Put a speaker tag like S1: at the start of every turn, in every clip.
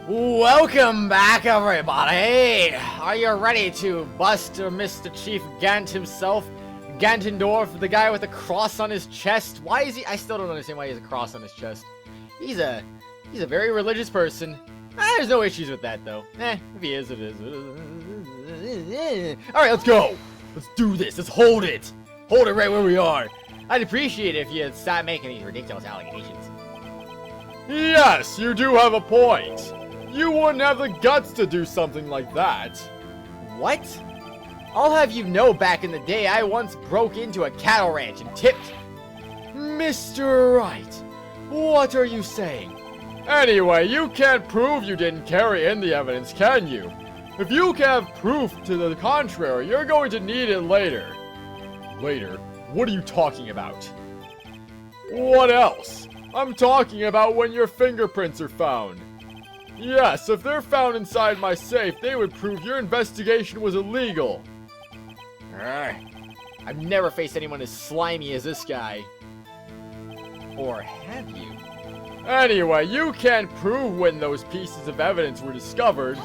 S1: Welcome back, everybody! Are you ready to bust Mr. Chief Gant himself? Ganondorf, the guy with the cross on his chest? Why is he? I still don't understand why he has a cross on his chest. He's a very religious person. There's no issues with that, though. If he is, it is. Alright, let's go! Let's do this. Let's hold it! Hold it right where we are. I'd appreciate it if you'd stop making these ridiculous allegations.
S2: Yes, you do have a point. You wouldn't have the guts to do something like that.
S1: What? I'll have you know, back in the day, I once broke into a cattle ranch and tipped.
S2: Mr. Wright, what are you saying? Anyway, you can't prove you didn't carry in the evidence, can you? If you can have proof to the contrary, you're going to need it later. Later? What are you talking about? What else? I'm talking about when your fingerprints are found. Yes, if they're found inside my safe, they would prove your investigation was illegal.
S1: I've never faced anyone as slimy as this guy. Or have you?
S2: Anyway, you can't prove when those pieces of evidence were discovered.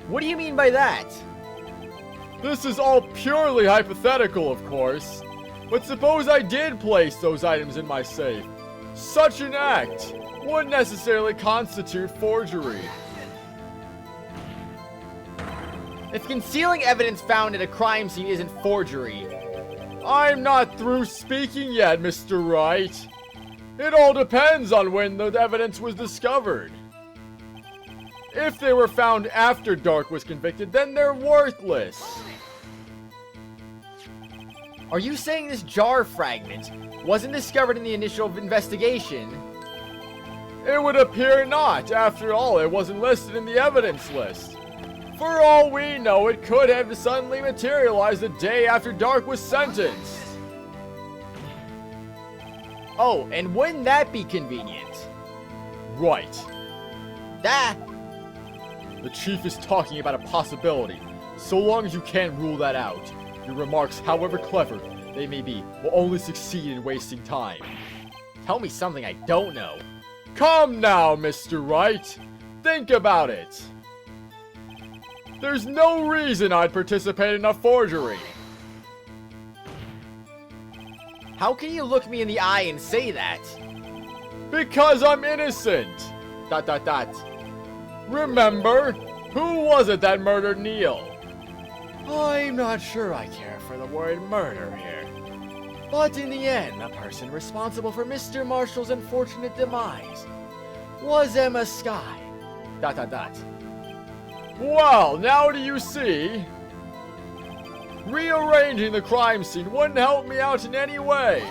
S1: What do you mean by that?
S2: This is all purely hypothetical, of course. But suppose I did place those items in my safe. Such an act wouldn't necessarily constitute forgery.
S1: If concealing evidence found at a crime scene isn't forgery...
S2: I'm not through speaking yet, Mr. Wright. It all depends on when the evidence was discovered. If they were found after Dark was convicted, then they're worthless.
S1: Are you saying this jar fragment wasn't discovered in the initial investigation?
S2: It would appear not. After all, it wasn't listed in the evidence list. For all we know, it could have suddenly materialized the day after Dark was sentenced.
S1: Oh, and wouldn't that be convenient?
S2: Right.
S1: The
S2: Chief is talking about a possibility. So long as you can't rule that out, your remarks, however clever they may be, will only succeed in wasting time.
S1: Tell me something I don't know.
S2: Come now, Mr. Wright. Think about it. There's no reason I'd participate in a forgery.
S1: How can you look me in the eye and say that?
S2: Because I'm innocent. ... Remember? Who was it that murdered Neil? I'm not sure I care for the word murder here. But in the end, the person responsible for Mr. Marshall's unfortunate demise was Emma Skye. ... Well, now do you see? Rearranging the crime scene wouldn't help me out in any way.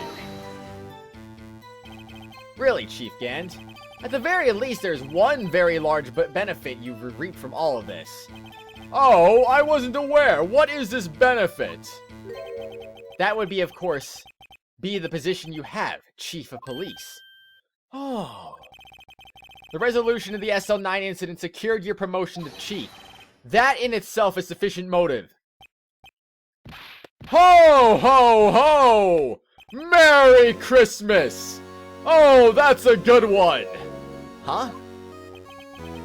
S1: Really, Chief Gant? At the very least, there's one very large benefit you've reaped from all of this.
S2: Oh, I wasn't aware. What is this benefit?
S1: That would be, of course, be the position you have, Chief of Police.
S2: Oh.
S1: The resolution of the SL9 incident secured your promotion to Chief. That in itself is sufficient motive.
S2: Ho, ho, ho! Merry Christmas! Oh, that's a good one!
S1: Huh?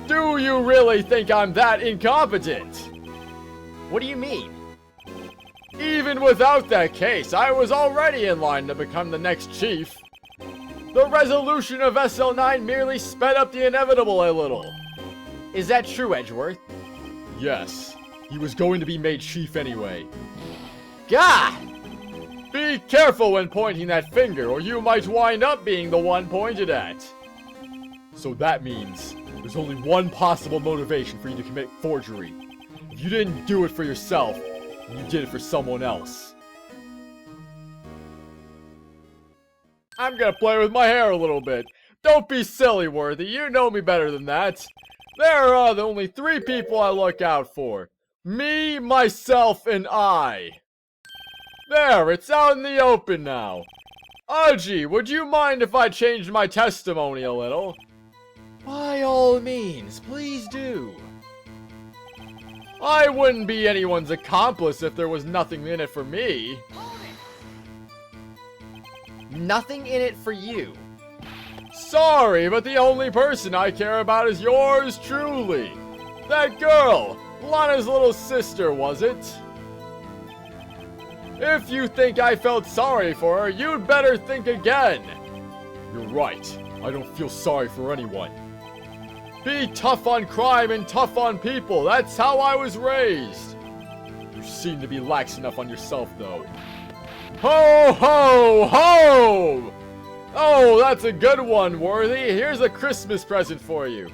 S2: Do you really think I'm that incompetent?
S1: What do you mean?
S2: Even without that case, I was already in line to become the next chief. The resolution of SL9 merely sped up the inevitable a little.
S1: Is that true, Edgeworth?
S2: Yes. He was going to be made chief anyway.
S1: Gah!
S2: Be careful when pointing that finger, or you might wind up being the one pointed at. So that means there's only one possible motivation for you to commit forgery. If you didn't do it for yourself, then you did it for someone else. I'm gonna play with my hair a little bit. Don't be silly, Worthy. You know me better than that. There are only 3 people I look out for. Me, myself, and I. There, it's out in the open now. Aji, would you mind if I changed my testimony a little?
S1: By all means, please do.
S2: I wouldn't be anyone's accomplice if there was nothing in it for me.
S1: Nothing in it for you.
S2: Sorry, but the only person I care about is yours truly. That girl, Lana's little sister, was it? If you think I felt sorry for her, you'd better think again. You're right. I don't feel sorry for anyone. Be tough on crime and tough on people. That's how I was raised. You seem to be lax enough on yourself, though. Ho, ho, ho! Oh, that's a good one, Worthy. Here's a Christmas present for you.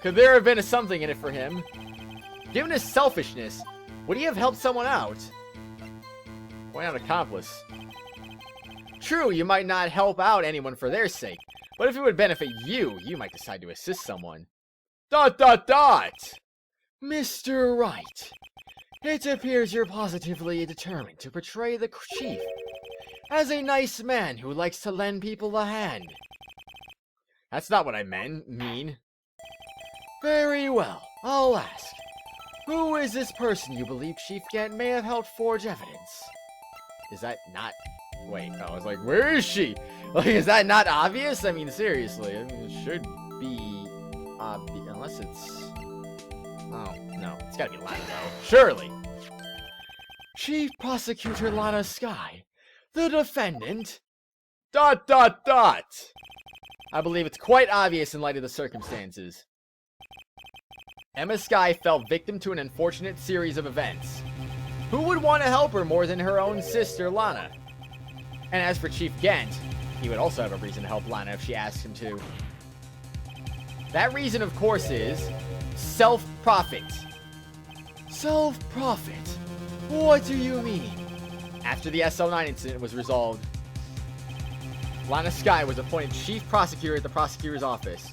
S1: Could there have been something in it for him? Given his selfishness, would he have helped someone out? Why not accomplice? True, you might not help out anyone for their sake, but if it would benefit you, you might decide to assist someone. ...
S2: Mr. Wright, it appears you're positively determined to portray the chief as a nice man who likes to lend people a hand.
S1: That's not what I mean.
S2: Very well, I'll ask. Who is this person you believe Chief Gant may have helped forge evidence?
S1: Is that not... Wait, I was like, where is she? Like, is that not obvious? I mean, seriously, I mean, it should be obvious, unless it's... Oh, no, it's gotta be Lana, though. Surely!
S2: Chief Prosecutor Lana Sky, the defendant? ...
S1: I believe it's quite obvious in light of the circumstances. Emma Sky fell victim to an unfortunate series of events. Who would want to help her more than her own sister, Lana? And as for Chief Gant, he would also have a reason to help Lana if she asked him to. That reason, of course, is self-profit.
S2: Self-profit? What do you mean?
S1: After the SL9 incident was resolved, Lana Sky was appointed Chief Prosecutor at the Prosecutor's Office.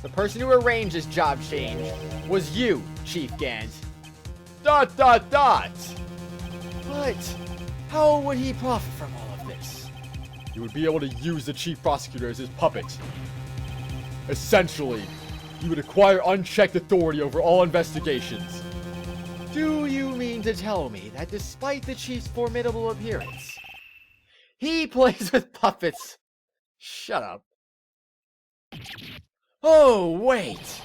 S1: The person who arranged this job change was you, Chief Gant. ...
S2: But how would he profit from all of this? He would be able to use the Chief Prosecutor as his puppet. Essentially, he would acquire unchecked authority over all investigations. Do you mean to tell me that despite the Chief's formidable appearance,
S1: he plays with puppets? Shut up.
S2: Oh, wait!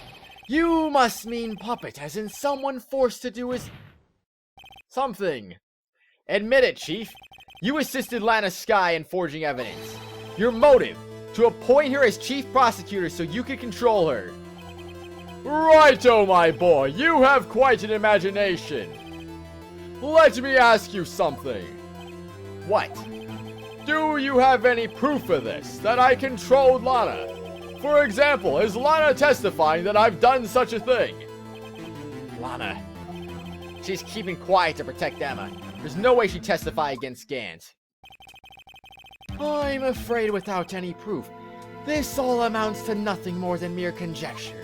S2: You must mean puppet as in someone forced to do his...
S1: something. Admit it, Chief. You assisted Lana Sky in forging evidence. Your motive, to appoint her as Chief Prosecutor so you could control her.
S2: Righto, my boy. You have quite an imagination. Let me ask you something.
S1: What?
S2: Do you have any proof of this, that I controlled Lana? For example, is Lana testifying that I've done such a thing?
S1: Lana. She's keeping quiet to protect Emma. There's no way she'd testify against Gant.
S2: I'm afraid without any proof, this all amounts to nothing more than mere conjecture.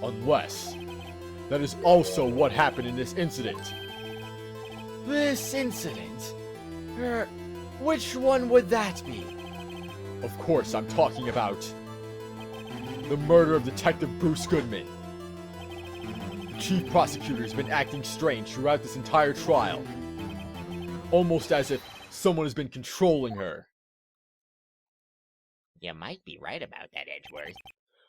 S2: Unless that is also what happened in this incident. This incident? Which one would that be? Of course, I'm talking about the murder of Detective Bruce Goodman. The Chief Prosecutor has been acting strange throughout this entire trial. Almost as if someone has been controlling her.
S3: You might be right about that, Edgeworth.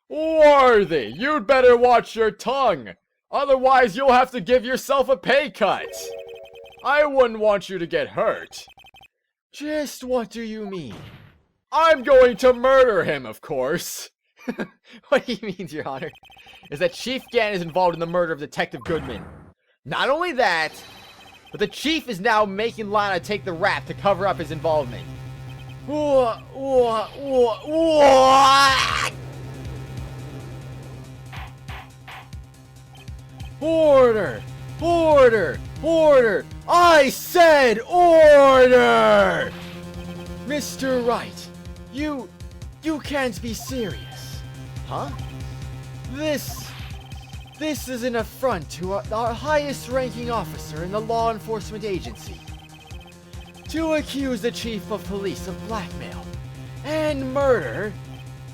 S2: Worthy, you'd better watch your tongue. Otherwise, you'll have to give yourself a pay cut. I wouldn't want you to get hurt. Just what do you mean? I'm going to murder him, of course.
S1: What he means, Your Honor, is that Chief Gant is involved in the murder of Detective Goodman. Not only that, but the Chief is now making Lana take the rap to cover up his involvement.
S2: Order! Order! Order! I said order! Mr. Wright, you can't be serious.
S1: Huh?
S2: This is an affront to our highest ranking officer in the law enforcement agency. To accuse the chief of police of blackmail and murder,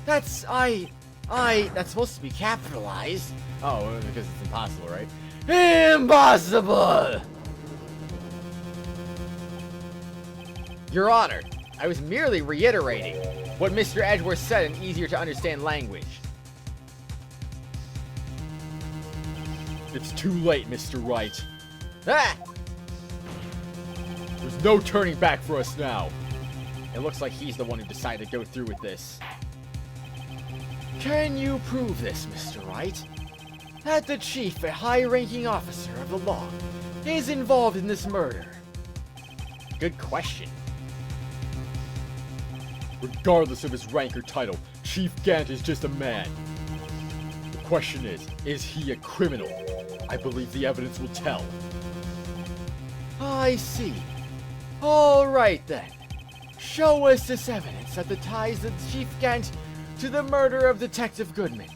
S2: that's supposed to be capitalized.
S1: Oh, because it's impossible, right?
S2: Impossible!
S1: Your Honor, I was merely reiterating. what Mr. Edgeworth said in easier to understand language.
S2: It's too late, Mr. Wright.
S1: Ah!
S2: There's no turning back for us now.
S1: It looks like he's the one who decided to go through with this.
S2: Can you prove this, Mr. Wright? That the chief, a high-ranking officer of the law, is involved in this murder?
S1: Good question.
S2: Regardless of his rank or title, Chief Gant is just a man. The question is he a criminal? I believe the evidence will tell. I see. All right then. Show us this evidence that ties the Chief Gant to the murder of Detective Goodman.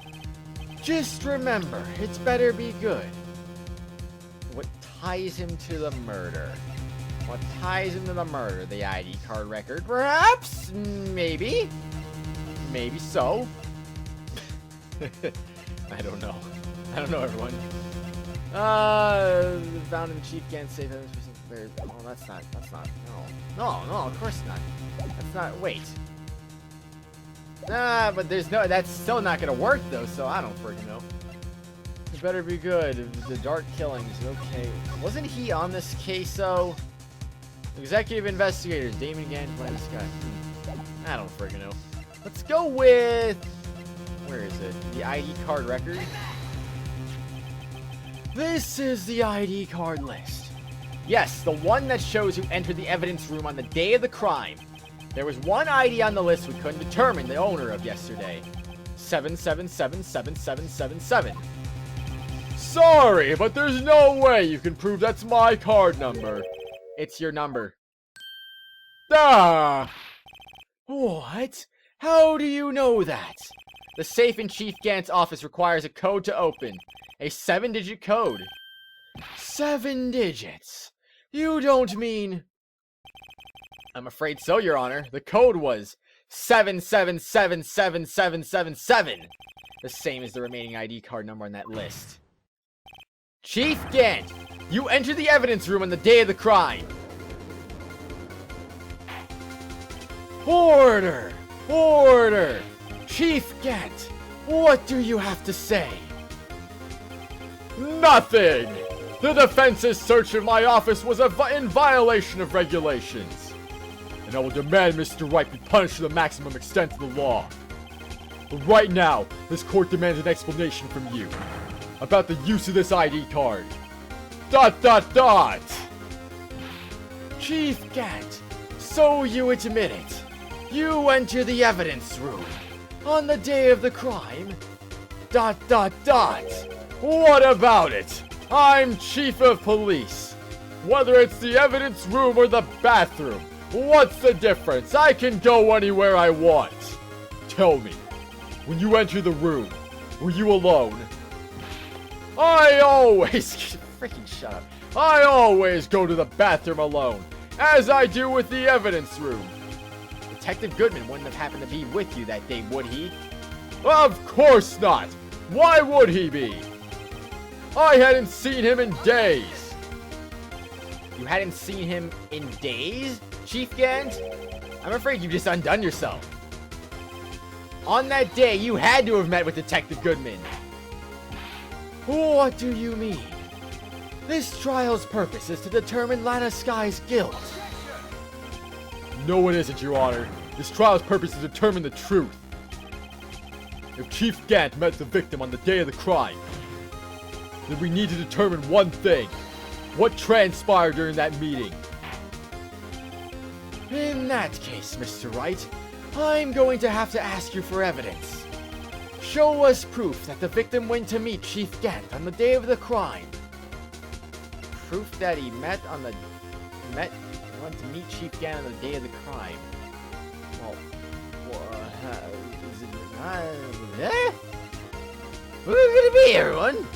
S2: Just remember, it's better be good.
S1: What ties him to the murder? What ties him to the murder? The ID card record? Perhaps? Maybe? Maybe so. I don't know. I don't know, everyone. Found in Chief Gant Saiban Yomigaeru. Oh, that's not, no, of course not. That's not, wait. But there's no, that's still not gonna work though, so I don't freaking know. It better be good. The dark killings, okay. Wasn't he on this case though? Executive investigators, Damon Gant, playing this guy. I don't freaking know. Let's go with, where is it? The ID card record?
S2: This is the ID card list.
S1: Yes, the one that shows who entered the evidence room on the day of the crime. There was one ID on the list we couldn't determine the owner of yesterday. 7777777.
S2: Sorry, but there's no way you can prove that's my card number.
S1: It's your number.
S2: Ah! What? How do you know that?
S1: The safe in Chief Gant's office requires a code to open. A 7-digit code.
S2: 7 digits? You don't mean...
S1: I'm afraid so, Your Honor. The code was 7777777. The same as the remaining ID card number on that list. Chief Gant, you entered the evidence room on the day of the crime.
S2: Order! Order! Chief Gant, what do you have to say? Nothing! The defense's search of my office was in violation of regulations. And I will demand Mr. Wright be punished to the maximum extent of the law. But right now, this court demands an explanation from you about the use of this ID card. ... Chief Gant, so you admit it. You enter the evidence room on the day of the crime. ... What about it? I'm Chief of Police. Whether it's the evidence room or the bathroom, what's the difference? I can go anywhere I want. Tell me, when you enter the room, were you alone? I always...
S1: Freaking shut up.
S2: I always go to the bathroom alone, as I do with the evidence room.
S1: Detective Goodman wouldn't have happened to be with you that day, would he?
S2: Of course not. Why would he be? I hadn't seen him in days.
S1: You hadn't seen him in days, Chief Gant? I'm afraid you just undone yourself. On that day, you had to have met with Detective Goodman.
S2: What do you mean? This trial's purpose is to determine Lana Sky's guilt. No, it isn't, Your Honor. This trial's purpose is to determine the truth. If Chief Gant met the victim on the day of the crime, then we need to determine one thing. What transpired during that meeting? In that case, Mr. Wright, I'm going to have to ask you for evidence. Show us proof that the victim went to meet Chief Gant on the day of the crime.
S1: Proof that he went to meet Chief Gant on the day of the crime. Well, is it what is it gonna be, everyone?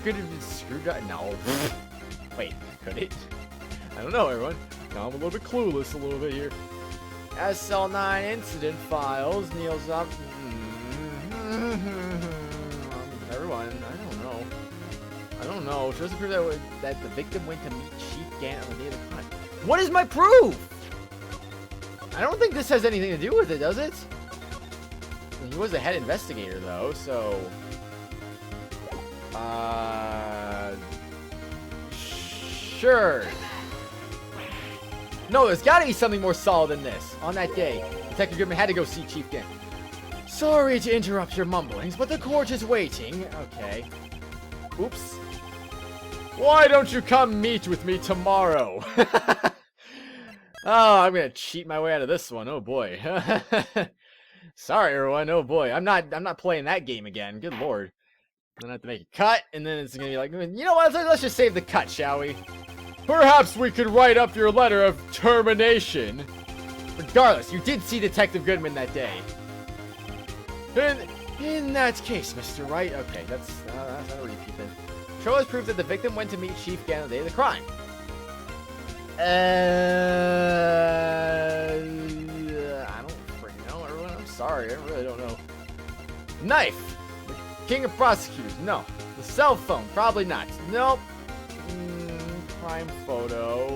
S1: Could it have been screwdriver? No. Wait, could it?
S2: I don't know, everyone. Now I'm a little bit clueless a little bit here.
S1: SL9 incident files. Neil's up. Everyone, I don't know. Shows the proof that the victim went to meet Chief Gant on the day of the crime. What is my proof? I don't think this has anything to do with it, does it? He was the head investigator, though, so... Sure. No, there's gotta be something more solid than this. On that day, Detective Goodman had to go see Chief Gant. Sorry to interrupt your mumblings, but the court is waiting. Okay. Oops. Why don't you come meet with me tomorrow? Oh, I'm gonna cheat my way out of this one. Oh boy. Sorry, everyone. Oh boy. I'm not playing that game again. Good lord. I'm gonna have to make a cut, and then it's gonna be like, you know what? Let's just save the cut, shall we?
S2: Perhaps we could write up your letter of termination.
S1: Regardless, you did see Detective Goodman that day. In that case, Mr. Wright. Okay, that's not a repeat then. Show us proof that the victim went to meet Chief Gant on the day of the crime. I don't freaking know, everyone. I'm sorry, I really don't know. Knife. The king of prosecutors. No. The cell phone. Probably not. Nope. Crime photo.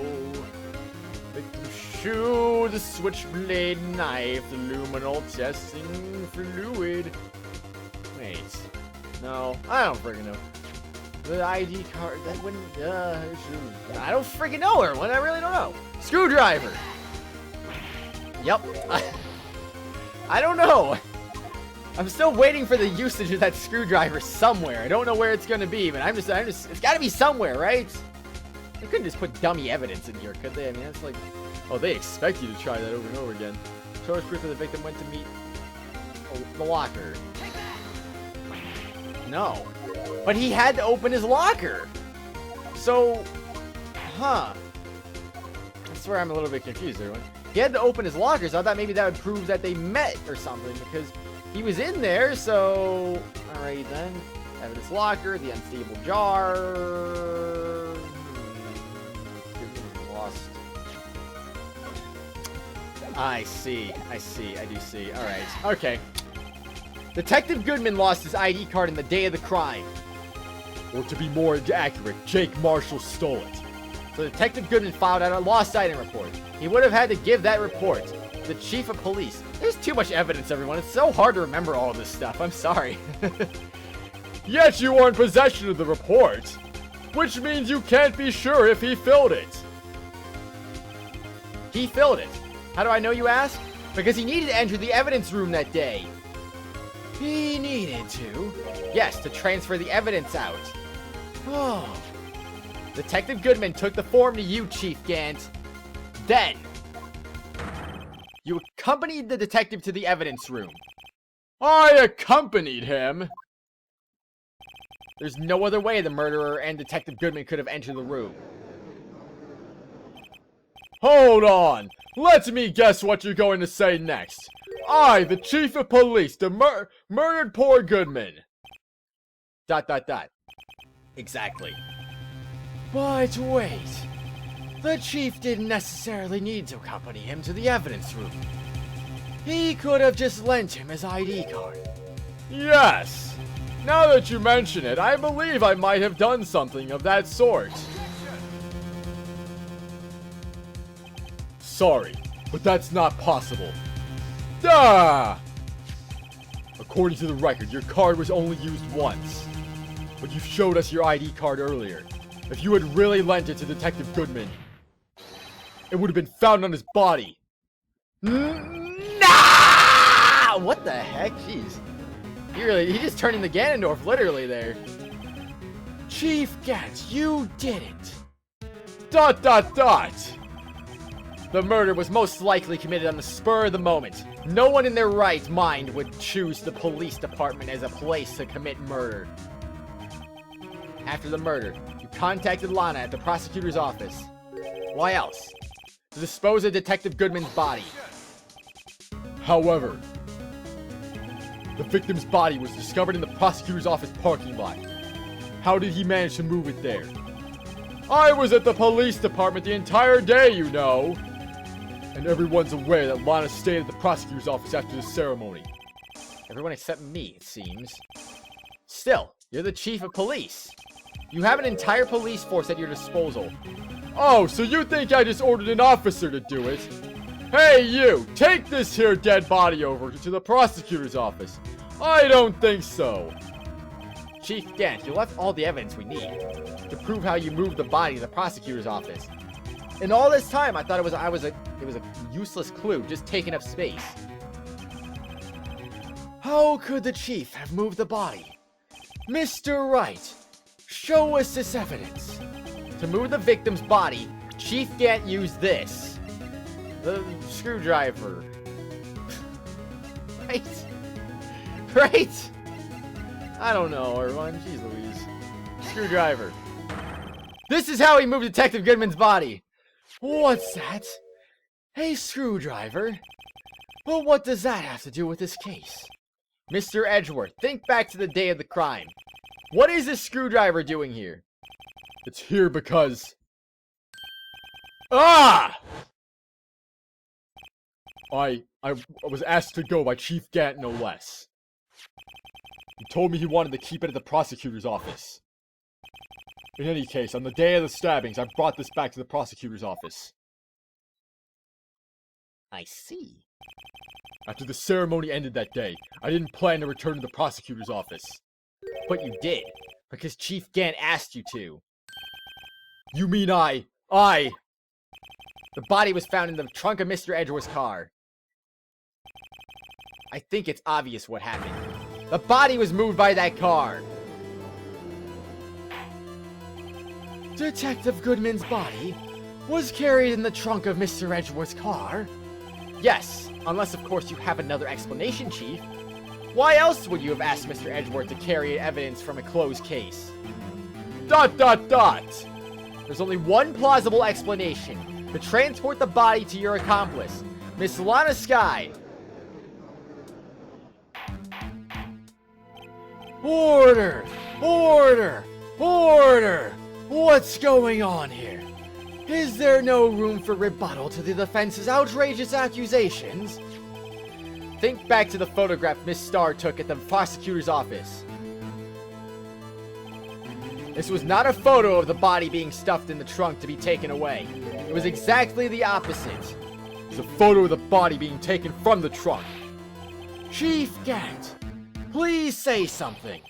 S1: Victim shoe. The switchblade knife. The luminal testing fluid. Wait. No. I don't freaking know. The ID card. That wouldn't. I don't freaking know, everyone. I really don't know. Screwdriver. Yep. I don't know. I'm still waiting for the usage of that screwdriver somewhere. I don't know where it's gonna be, but I'm just, it's gotta be somewhere, right? They couldn't just put dummy evidence in here, could they? I mean, that's like, oh, they expect you to try that over and over again. Show us proof that the victim went to meet the locker. No. But he had to open his locker. So, huh. That's where I'm a little bit confused, everyone. He had to open his locker, so I thought maybe that would prove that they met or something, because he was in there, so... Alright then. Evidence locker, the unstable jar... Lost. I see, I do see. Alright, okay. Detective Goodman lost his ID card on the day of the crime.
S2: Or to be more accurate, Jake Marshall stole it.
S1: So Detective Goodman filed out a lost item report. He would have had to give that report to the chief of police. There's too much evidence, everyone. It's so hard to remember all of this stuff. I'm sorry.
S2: Yet you are in possession of the report, which means you can't be sure if he filled it.
S1: He filled it. How do I know, you ask? Because he needed to enter the evidence room that day. He needed to? Yes, to transfer the evidence out. Oh. Detective Goodman took the form to you, Chief Gant. Then, you accompanied the detective to the evidence room.
S2: I accompanied him?
S1: There's no other way the murderer and Detective Goodman could have entered the room.
S2: Hold on. Let me guess what you're going to say next. I, the chief of police, murdered poor Goodman. ...
S1: Exactly. But wait. The chief didn't necessarily need to accompany him to the evidence room. He could have just lent him his ID card.
S2: Yes. Now that you mention it, I believe I might have done something of that sort. Sorry, but that's not possible. Ah! According to the record, your card was only used once. But you showed us your ID card earlier. If you had really lent it to Detective Goodman, it would have been found on his body.
S1: Nah! What the heck? Jeez. He just turned into Ganondorf, literally, there. Chief Gant, you did it. ... The murder was most likely committed on the spur of the moment. No one in their right mind would choose the police department as a place to commit murder. After the murder, you contacted Lana at the prosecutor's office. Why else? To dispose of Detective Goodman's body.
S2: However, the victim's body was discovered in the prosecutor's office parking lot. How did he manage to move it there? I was at the police department the entire day, you know. And everyone's aware that Lana stayed at the prosecutor's office after the ceremony.
S1: Everyone except me, it seems. Still, you're the chief of police. You have an entire police force at your disposal.
S2: Oh, so you think I just ordered an officer to do it? Hey you, take this here dead body over to the prosecutor's office. I don't think so.
S1: Chief Gant, you left all the evidence we need to prove how you moved the body to the prosecutor's office. And all this time, I thought it was a useless clue, just taking up space. How could the chief have moved the body? Mr. Wright, show us this evidence. To move the victim's body, Chief Gant used this. The screwdriver. Right? Right? I don't know, everyone. Jeez Louise. Screwdriver. This is how he moved Detective Goodman's body. What's that? A screwdriver? Well, what does that have to do with this case? Mr. Edgeworth, think back to the day of the crime. What is this screwdriver doing here?
S2: It's here because... Ah! I was asked to go by Chief Gant, no less. He told me he wanted to keep it at the prosecutor's office. In any case, on the day of the stabbings, I brought this back to the prosecutor's office.
S3: I see.
S2: After the ceremony ended that day, I didn't plan to return to the prosecutor's office.
S1: But you did, because Chief Gant asked you to.
S2: You mean I...
S1: The body was found in the trunk of Mr. Edgeworth's car. I think it's obvious what happened. The body was moved by that car. Detective Goodman's body was carried in the trunk of Mr. Edgeworth's car? Yes, unless of course you have another explanation, Chief. Why else would you have asked Mr. Edgeworth to carry evidence from a closed case? ... There's only one plausible explanation. To transport the body to your accomplice, Miss Lana Skye. Order! Order! Order! What's going on here? Is there no room for rebuttal to the defense's outrageous accusations? Think back to the photograph Miss Starr took at the prosecutor's office. This was not a photo of the body being stuffed in the trunk to be taken away. It was exactly the opposite.
S2: It's a photo of the body being taken from the trunk.
S1: Chief Gant, please say something.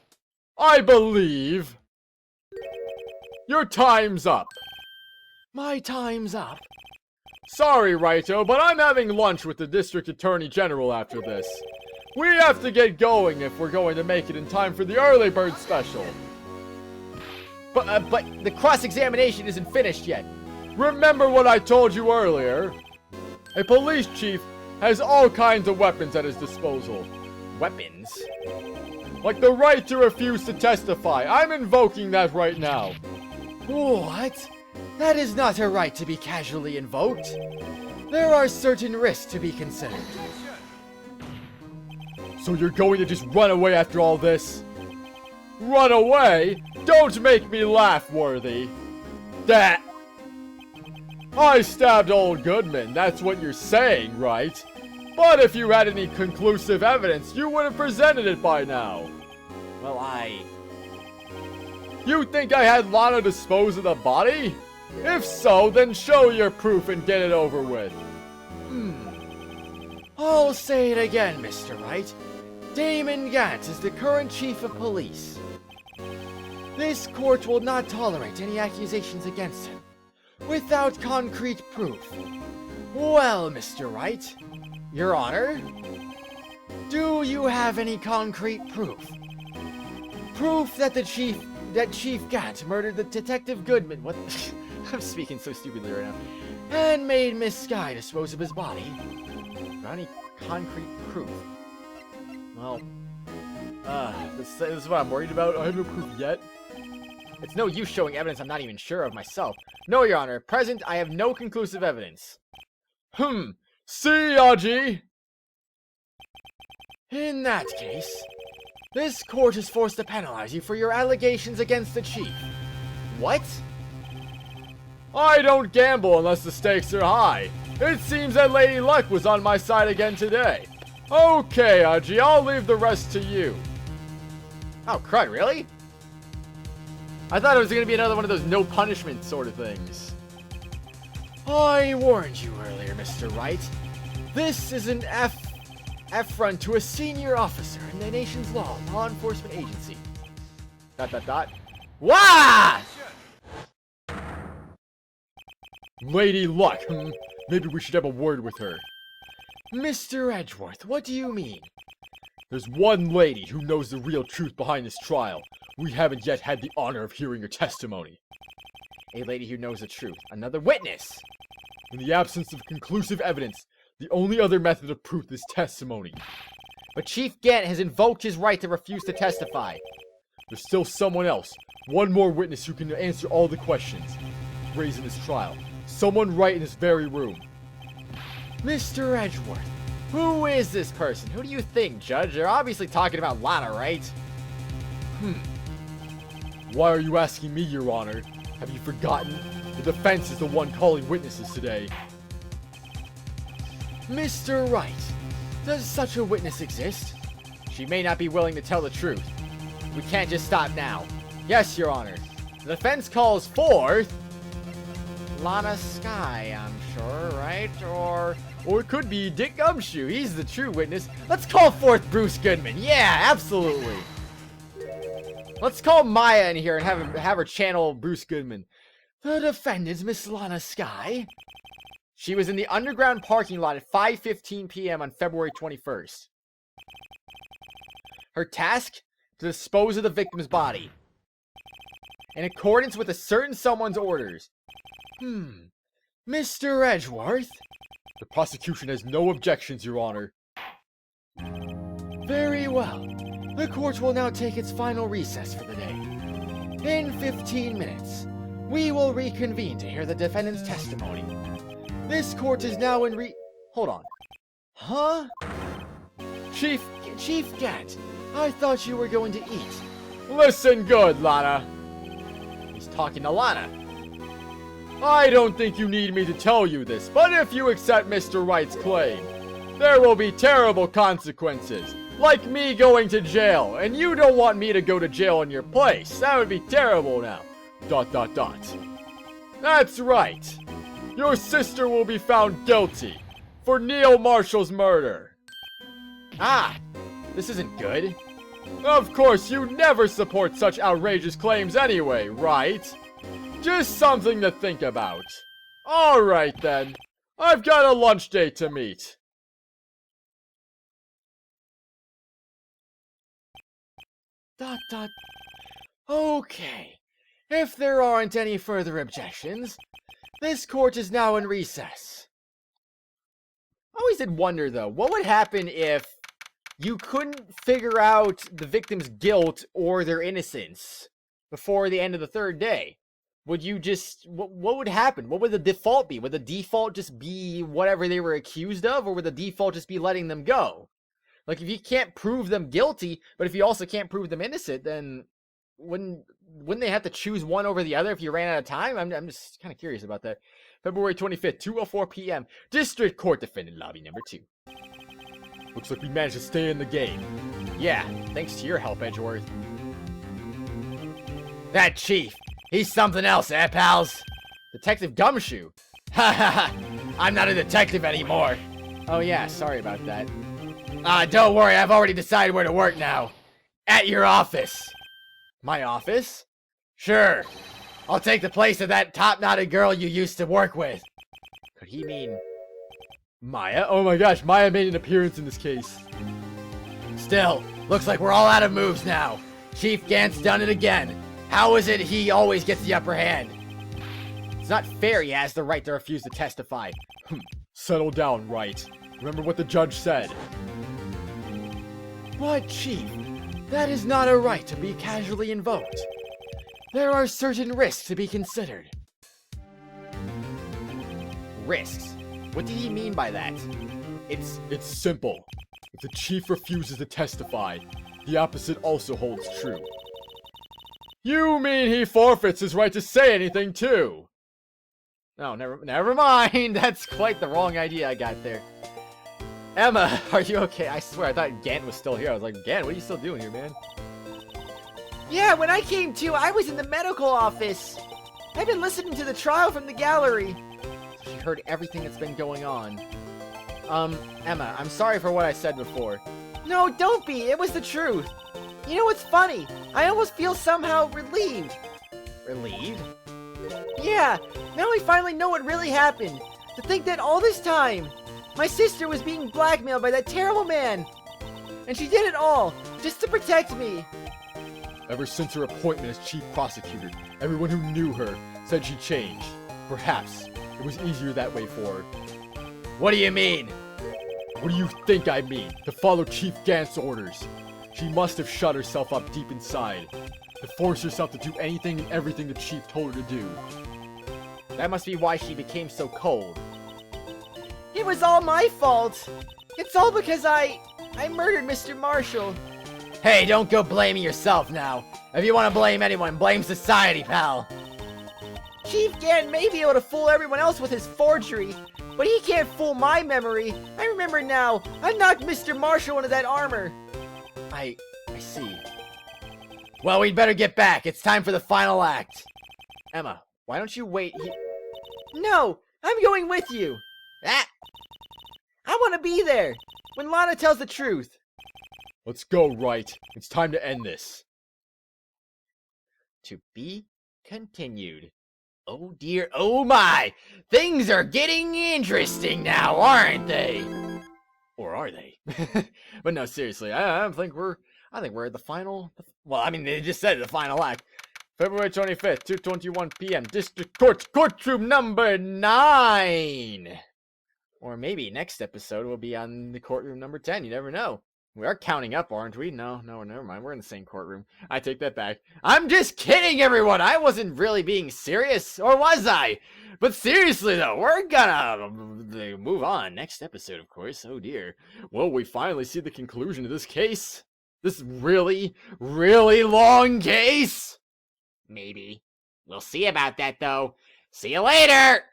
S2: I believe... Your time's up.
S1: My time's up?
S2: Sorry, Raito, but I'm having lunch with the District Attorney General after this. We have to get going if we're going to make it in time for the early bird special.
S1: But the cross-examination isn't finished yet.
S2: Remember what I told you earlier? A police chief has all kinds of weapons at his disposal.
S1: Weapons?
S2: Like the right to refuse to testify. I'm invoking that right now.
S1: What? That is not a right to be casually invoked. There are certain risks to be considered.
S2: So you're going to just run away after all this? Run away? Don't make me laugh, Worthy. That... I stabbed old Goodman, that's what you're saying, right? But if you had any conclusive evidence, you would have presented it by now.
S1: Well,
S2: You think I had Lana dispose of the body? If so, then show your proof and get it over with.
S1: I'll say it again, Mr. Wright. Damon Gant is the current chief of police. This court will not tolerate any accusations against him without concrete proof. Well, Mr. Wright, Your Honor, do you have any concrete proof? Proof that Chief Gant murdered the Detective Goodman. What? I'm speaking so stupidly right now. And made Miss Skye dispose of his body. Without any concrete proof. Well, this is what I'm worried about. I have no proof yet. It's no use showing evidence I'm not even sure of myself. No, Your Honor. At present, I have no conclusive evidence.
S2: See, Yaji?
S1: In that case, this court is forced to penalize you for your allegations against the chief. What?
S2: I don't gamble unless the stakes are high. It seems that Lady Luck was on my side again today. Okay, Aji, I'll leave the rest to you.
S1: Oh, crud, really? I thought it was going to be another one of those no punishment sort of things. I warned you earlier, Mr. Wright.
S2: This is an affront to a senior officer in the nation's law enforcement agency. ... Wah! Lady Luck, maybe we should have a word with her. Mr. Edgeworth, what do you mean? There's one lady who knows the real truth behind this trial. We haven't yet had the honor of hearing her testimony.
S1: A lady who knows the truth. Another witness!
S2: In the absence of conclusive evidence, the only other method of proof is testimony.
S1: But Chief Gant has invoked his right to refuse to testify.
S2: There's still someone else. One more witness who can answer all the questions raised in this trial. Someone right in this very room.
S1: Mr. Edgeworth, who is this person? Who do you think, Judge? You're obviously talking about Lana, right?
S2: Why are you asking me, Your Honor? Have you forgotten? The defense is the one calling witnesses today.
S1: Mr. Wright, does such a witness exist? She may not be willing to tell the truth. We can't just stop now. Yes, Your Honor. The defense calls forth Lana Sky, I'm sure, right? Or it could be Dick Gumshoe. He's the true witness. Let's call forth Bruce Goodman. Yeah, absolutely. Let's call Maya in here and have her channel Bruce Goodman. The defendant, Miss Lana Sky. She was in the underground parking lot at 5:15 p.m. on February 21st. Her task? To dispose of the victim's body. In accordance with a certain someone's orders. Mr. Edgeworth?
S2: The prosecution has no objections, Your Honor.
S1: Very well. The court will now take its final recess for the day. In 15 minutes, we will reconvene to hear the defendant's testimony. This court is now in Hold on. Huh? Chief Gant, I thought you were going to eat.
S2: Listen good, Lana.
S1: He's talking to Lana.
S2: I don't think you need me to tell you this, but if you accept Mr. Wright's claim, there will be terrible consequences, like me going to jail, and you don't want me to go to jail in your place. That would be terrible now. ... That's right. Your sister will be found guilty for Neil Marshall's murder.
S1: Ah, this isn't good.
S2: Of course, you never support such outrageous claims anyway, right? Just something to think about. Alright then. I've got a lunch date to meet.
S1: Okay. If there aren't any further objections, this court is now in recess. I always did wonder, though, what would happen if you couldn't figure out the victim's guilt or their innocence before the end of the third day? Would you just... What would happen? What would the default be? Would the default just be whatever they were accused of, or would the default just be letting them go? Like, if you can't prove them guilty, but if you also can't prove them innocent, then wouldn't they have to choose one over the other if you ran out of time? I'm just kind of curious about that. February 25th, 2:04 p.m. District Court Defendant Lobby number 2.
S2: Looks like we managed to stay in the game.
S1: Yeah, thanks to your help, Edgeworth. That chief, he's something else, eh, pals? Detective Gumshoe. Ha ha ha, I'm not a detective anymore. Oh yeah, sorry about that. Don't worry, I've already decided where to work now. At your office. My office? Sure. I'll take the place of that top-knotted girl you used to work with. Could he mean
S2: Maya? Oh my gosh, Maya made an appearance in this case.
S1: Still, looks like we're all out of moves now. Chief Gant's done it again. How is it he always gets the upper hand? It's not fair he has the right to refuse to testify.
S2: Settle down, Wright. Remember what the judge said.
S1: But, Chief, that is not a right to be casually invoked. There are certain risks to be considered. Risks? What did he mean by that?
S2: It's simple. If the chief refuses to testify, the opposite also holds true. You mean he forfeits his right to say anything too?
S1: No, never mind. That's quite the wrong idea I got there. Emma, are you okay? I swear, I thought Gant was still here. I was like, Gant, what are you still doing here, man?
S4: Yeah, when I came to, I was in the medical office. I've been listening to the trial from the gallery.
S1: She heard everything that's been going on. Emma, I'm sorry for what I said before.
S4: No, don't be. It was the truth. You know what's funny? I almost feel somehow relieved.
S1: Relieved?
S4: Yeah, now I finally know what really happened. To think that all this time, my sister was being blackmailed by that terrible man. And she did it all, just to protect me.
S2: Ever since her appointment as chief prosecutor, everyone who knew her said she changed. Perhaps it was easier that way for her.
S1: What do you mean?
S2: What do you think I mean? To follow Chief Gant's orders. She must have shut herself up deep inside. To force herself to do anything and everything the chief told her to do.
S1: That must be why she became so cold.
S4: It was all my fault. It's all because I murdered Mr. Marshall.
S1: Hey, don't go blaming yourself now. If you want to blame anyone, blame society, pal.
S4: Chief Gant may be able to fool everyone else with his forgery, but he can't fool my memory. I remember now. I knocked Mr. Marshall into that armor.
S1: I see. Well, we'd better get back. It's time for the final act. Emma, why don't you wait here?
S4: No, I'm going with you.
S1: Ah!
S4: I want to be there when Lana tells the truth.
S2: Let's go, Wright. It's time to end this.
S1: To be continued. Oh dear, oh my! Things are getting interesting now, aren't they? Or are they? But no, seriously, I think we're at the final. Well, I mean, they just said the final act. February 25th, 2:21 p.m. District Court, courtroom number 9. Or maybe next episode will be on the courtroom number 10. You never know. We are counting up, aren't we? No, never mind. We're in the same courtroom. I take that back. I'm just kidding, everyone. I wasn't really being serious, or was I? But seriously, though, we're gonna move on. Next episode, of course. Oh, dear.
S2: Well, we finally see the conclusion to this case. This really, really long case.
S3: Maybe. We'll see about that, though. See you later!